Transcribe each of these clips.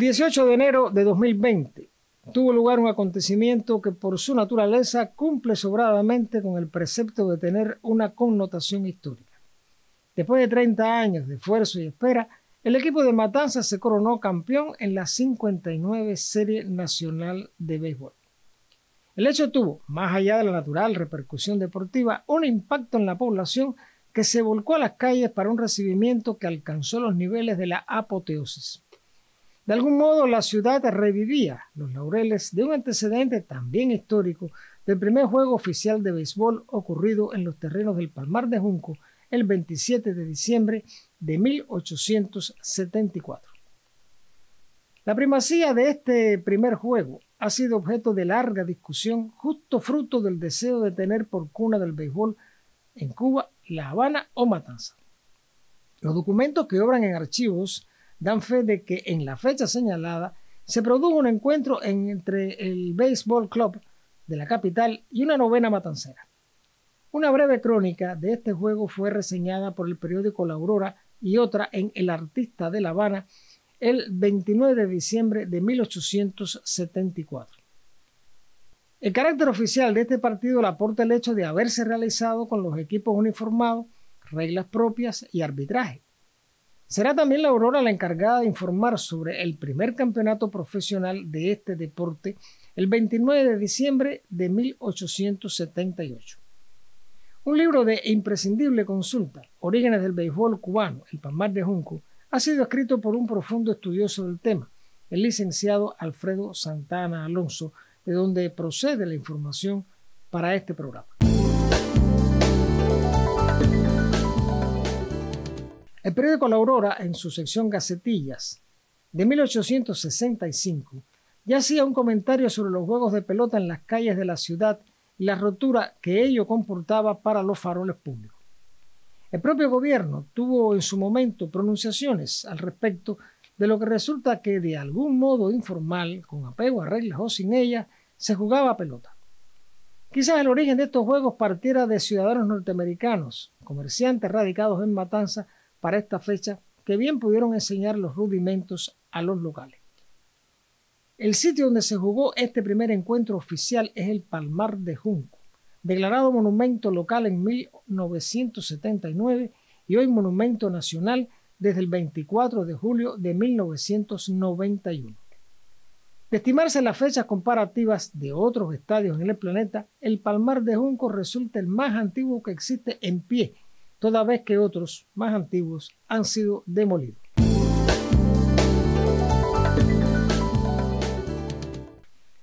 El 18 de enero de 2020 tuvo lugar un acontecimiento que por su naturaleza cumple sobradamente con el precepto de tener una connotación histórica. Después de 30 años de esfuerzo y espera, el equipo de Matanzas se coronó campeón en la 59 Serie Nacional de Béisbol. El hecho tuvo, más allá de la natural repercusión deportiva, un impacto en la población que se volcó a las calles para un recibimiento que alcanzó los niveles de la apoteosis. De algún modo, la ciudad revivía los laureles de un antecedente también histórico del primer juego oficial de béisbol ocurrido en los terrenos del Palmar de Junco el 27 de diciembre de 1874. La primacía de este primer juego ha sido objeto de larga discusión, justo fruto del deseo de tener por cuna del béisbol en Cuba, La Habana o Matanzas. Los documentos que obran en archivos dan fe de que en la fecha señalada se produjo un encuentro entre el Baseball Club de la capital y una novena matancera. Una breve crónica de este juego fue reseñada por el periódico La Aurora y otra en El Artista de La Habana el 29 de diciembre de 1874. El carácter oficial de este partido le aporta el hecho de haberse realizado con los equipos uniformados, reglas propias y arbitraje. Será también La Aurora la encargada de informar sobre el primer campeonato profesional de este deporte el 29 de diciembre de 1878. Un libro de imprescindible consulta, Orígenes del béisbol cubano, El Palmar de Junco, ha sido escrito por un profundo estudioso del tema, el licenciado Alfredo Santana Alonso, de donde procede la información para este programa. El periódico La Aurora, en su sección Gacetillas, de 1865, ya hacía un comentario sobre los juegos de pelota en las calles de la ciudad y la rotura que ello comportaba para los faroles públicos. El propio gobierno tuvo en su momento pronunciaciones al respecto, de lo que resulta que de algún modo informal, con apego a reglas o sin ellas, se jugaba pelota. Quizás el origen de estos juegos partiera de ciudadanos norteamericanos, comerciantes radicados en Matanzas para esta fecha, que bien pudieron enseñar los rudimentos a los locales. El sitio donde se jugó este primer encuentro oficial es el Palmar de Junco, declarado monumento local en 1979 y hoy monumento nacional desde el 24 de julio de 1991. De estimarse las fechas comparativas de otros estadios en el planeta, el Palmar de Junco resulta el más antiguo que existe en pie, toda vez que otros más antiguos han sido demolidos.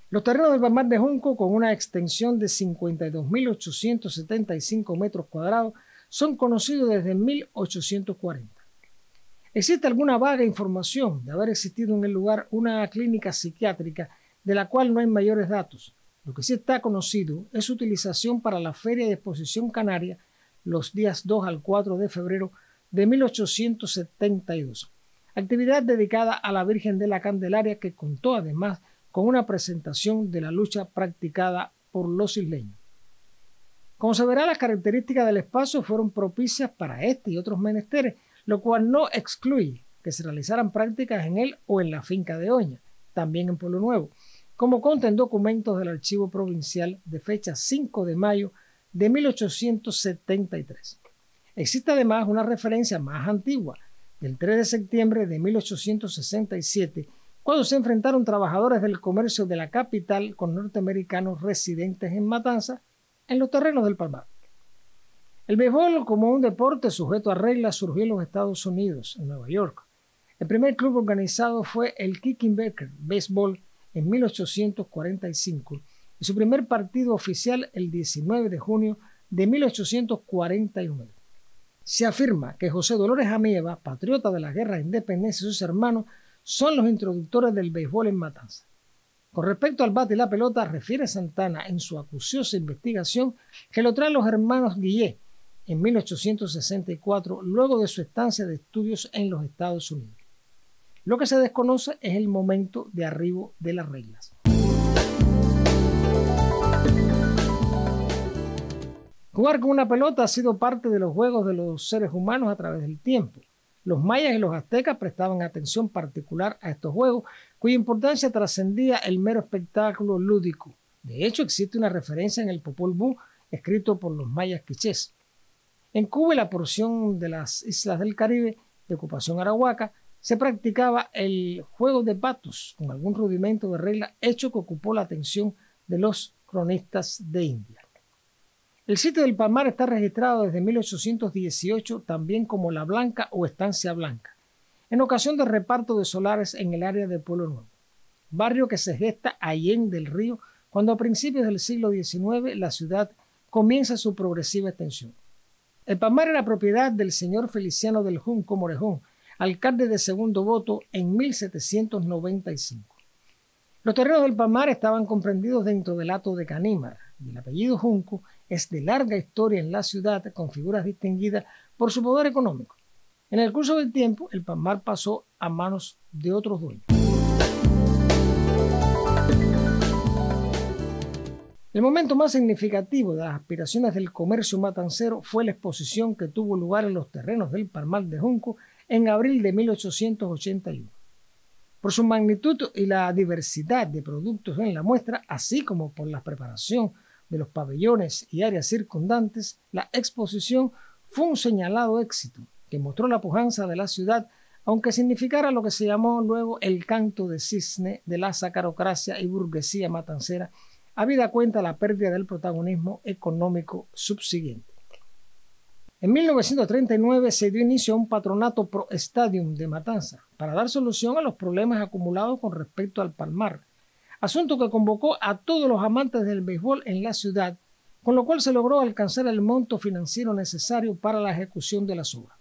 Los terrenos del Palmar de Junco, con una extensión de 52.875 metros cuadrados, son conocidos desde 1840. Existe alguna vaga información de haber existido en el lugar una clínica psiquiátrica de la cual no hay mayores datos. Lo que sí está conocido es su utilización para la Feria de Exposición Canaria los días 2 al 4 de febrero de 1872, actividad dedicada a la Virgen de la Candelaria que contó además con una presentación de la lucha practicada por los isleños. Como se verá, las características del espacio fueron propicias para este y otros menesteres, lo cual no excluye que se realizaran prácticas en él o en la finca de Oña, también en Pueblo Nuevo, como consta en documentos del Archivo Provincial de fecha 5 de mayo de 1873. Existe además una referencia más antigua, del 3 de septiembre de 1867, cuando se enfrentaron trabajadores del comercio de la capital con norteamericanos residentes en Matanzas, en los terrenos del Palmar. El béisbol, como un deporte sujeto a reglas, surgió en los Estados Unidos, en Nueva York. El primer club organizado fue el Kicking-Becker Baseball en 1845 y su primer partido oficial el 19 de junio de 1849. Se afirma que José Dolores Amieva, patriota de la Guerra de Independencia, y sus hermanos son los introductores del béisbol en Matanzas. Con respecto al bate y la pelota, refiere Santana en su acuciosa investigación que lo traen los hermanos Guillé en 1864, luego de su estancia de estudios en los Estados Unidos. Lo que se desconoce es el momento de arribo de las reglas. Jugar con una pelota ha sido parte de los juegos de los seres humanos a través del tiempo. Los mayas y los aztecas prestaban atención particular a estos juegos, cuya importancia trascendía el mero espectáculo lúdico. De hecho, existe una referencia en el Popol Vuh, escrito por los mayas quichés. En Cuba y la porción de las islas del Caribe de ocupación arahuaca, se practicaba el juego de patos con algún rudimento de regla, hecho que ocupó la atención de los cronistas de India. El sitio del Palmar está registrado desde 1818 también como La Blanca o Estancia Blanca, en ocasión del reparto de solares en el área de Pueblo Nuevo, barrio que se gesta allende del río cuando a principios del siglo XIX la ciudad comienza su progresiva extensión. El Palmar era propiedad del señor Feliciano del Junco Morejón, alcalde de segundo voto en 1795. Los terrenos del Palmar estaban comprendidos dentro del hato de Canímar, y el apellido Junco es de larga historia en la ciudad, con figuras distinguidas por su poder económico. En el curso del tiempo, el Palmar pasó a manos de otros dueños. El momento más significativo de las aspiraciones del comercio matancero fue la exposición que tuvo lugar en los terrenos del Palmar de Junco en abril de 1881. Por su magnitud y la diversidad de productos en la muestra, así como por la preparación de los pabellones y áreas circundantes, la exposición fue un señalado éxito que mostró la pujanza de la ciudad, aunque significara lo que se llamó luego el canto de cisne de la sacarocracia y burguesía matancera, habida cuenta la pérdida del protagonismo económico subsiguiente. En 1939 se dio inicio a un patronato pro stadium de Matanza para dar solución a los problemas acumulados con respecto al Palmar, asunto que convocó a todos los amantes del béisbol en la ciudad, con lo cual se logró alcanzar el monto financiero necesario para la ejecución de las obras.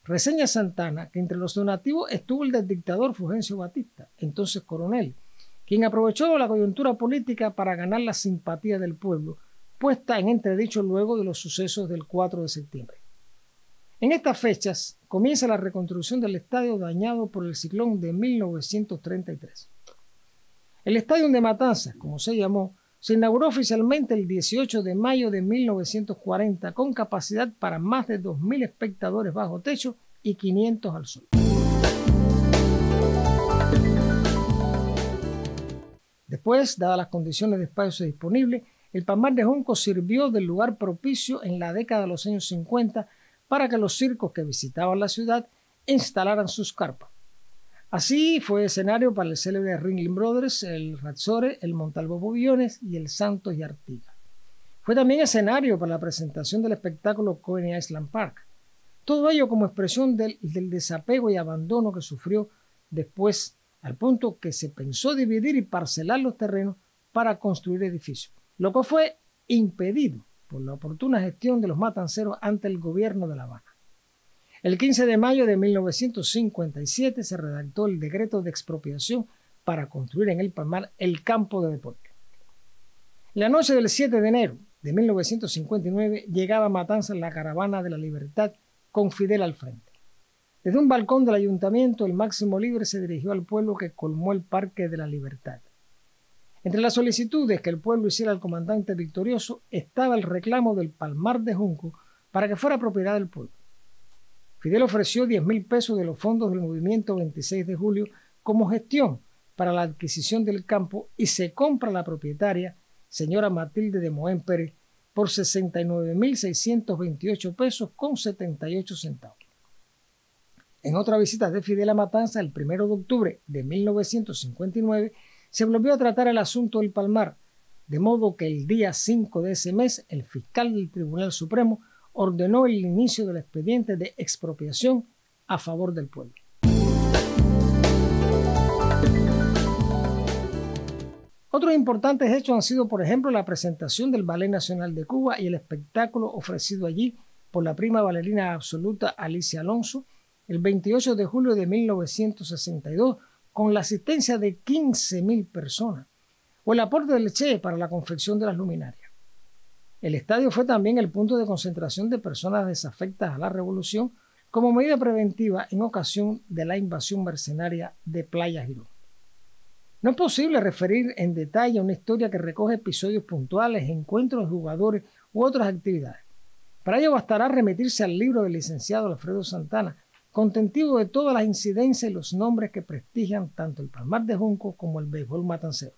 Reseña Santana que entre los donativos estuvo el del dictador Fulgencio Batista, entonces coronel, quien aprovechó la coyuntura política para ganar la simpatía del pueblo, puesta en entredicho luego de los sucesos del 4 de septiembre. En estas fechas comienza la reconstrucción del estadio dañado por el ciclón de 1933. El Estadio de Matanzas, como se llamó, se inauguró oficialmente el 18 de mayo de 1940 con capacidad para más de 2.000 espectadores bajo techo y 500 al sol. Después, dadas las condiciones de espacio disponibles, el Palmar de Junco sirvió de lugar propicio en la década de los años 50 para que los circos que visitaban la ciudad instalaran sus carpas. Así fue escenario para el célebre Ringling Brothers, el Razzore, el Montalvo Bobillones y el Santos y Artigas. Fue también escenario para la presentación del espectáculo Coney Island Park. Todo ello como expresión del desapego y abandono que sufrió después, al punto que se pensó dividir y parcelar los terrenos para construir edificios, lo que fue impedido por la oportuna gestión de los matanceros ante el gobierno de La Habana. El 15 de mayo de 1957 se redactó el decreto de expropiación para construir en el Palmar el campo de deporte. La noche del 7 de enero de 1959 llegaba a Matanzas la Caravana de la Libertad con Fidel al frente. Desde un balcón del ayuntamiento, el máximo líder se dirigió al pueblo que colmó el Parque de la Libertad. Entre las solicitudes que el pueblo hiciera al comandante victorioso estaba el reclamo del Palmar de Junco para que fuera propiedad del pueblo. Fidel ofreció 10.000 pesos de los fondos del movimiento 26 de julio como gestión para la adquisición del campo y se compra la propietaria, señora Matilde de Moén Pérez, por 69.628 pesos con 78 centavos. En otra visita de Fidel a Matanza, el 1 de octubre de 1959, se volvió a tratar el asunto del Palmar, de modo que el día 5 de ese mes, el fiscal del Tribunal Supremo ordenó el inicio del expediente de expropiación a favor del pueblo. Otros importantes hechos han sido, por ejemplo, la presentación del Ballet Nacional de Cuba y el espectáculo ofrecido allí por la prima bailarina absoluta Alicia Alonso el 28 de julio de 1962, con la asistencia de 15.000 personas, o el aporte del Che para la confección de las luminarias. El estadio fue también el punto de concentración de personas desafectas a la revolución como medida preventiva en ocasión de la invasión mercenaria de Playa Girón. No es posible referir en detalle una historia que recoge episodios puntuales, encuentros de jugadores u otras actividades. Para ello bastará remitirse al libro del licenciado Alfredo Santana, contentivo de todas las incidencias y los nombres que prestigian tanto el Palmar de Junco como el béisbol matancero.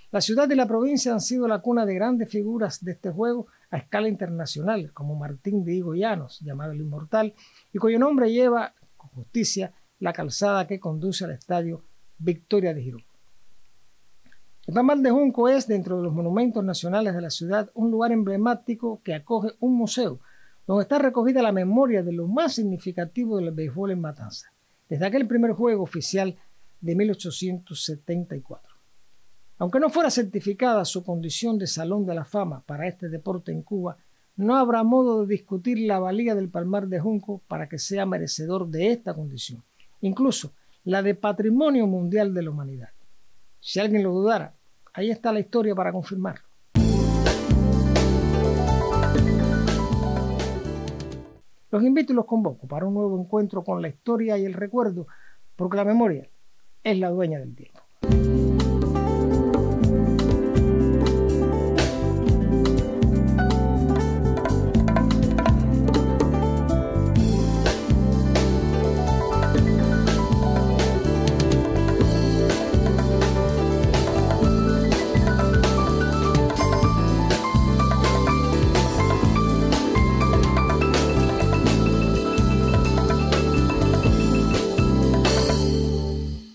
La ciudad y la provincia han sido la cuna de grandes figuras de este juego a escala internacional, como Martín Diego Llanos, llamado el Inmortal, y cuyo nombre lleva, con justicia, la calzada que conduce al estadio Victoria de Girón. El Palmar de Junco es, dentro de los monumentos nacionales de la ciudad, un lugar emblemático que acoge un museo, donde está recogida la memoria de lo más significativo del béisbol en Matanzas, desde aquel primer juego oficial de 1874. Aunque no fuera certificada su condición de Salón de la Fama para este deporte en Cuba, no habrá modo de discutir la valía del Palmar de Junco para que sea merecedor de esta condición, incluso la de Patrimonio Mundial de la Humanidad. Si alguien lo dudara, ahí está la historia para confirmarlo. Los invito y los convoco para un nuevo encuentro con la historia y el recuerdo, porque la memoria es la dueña del tiempo.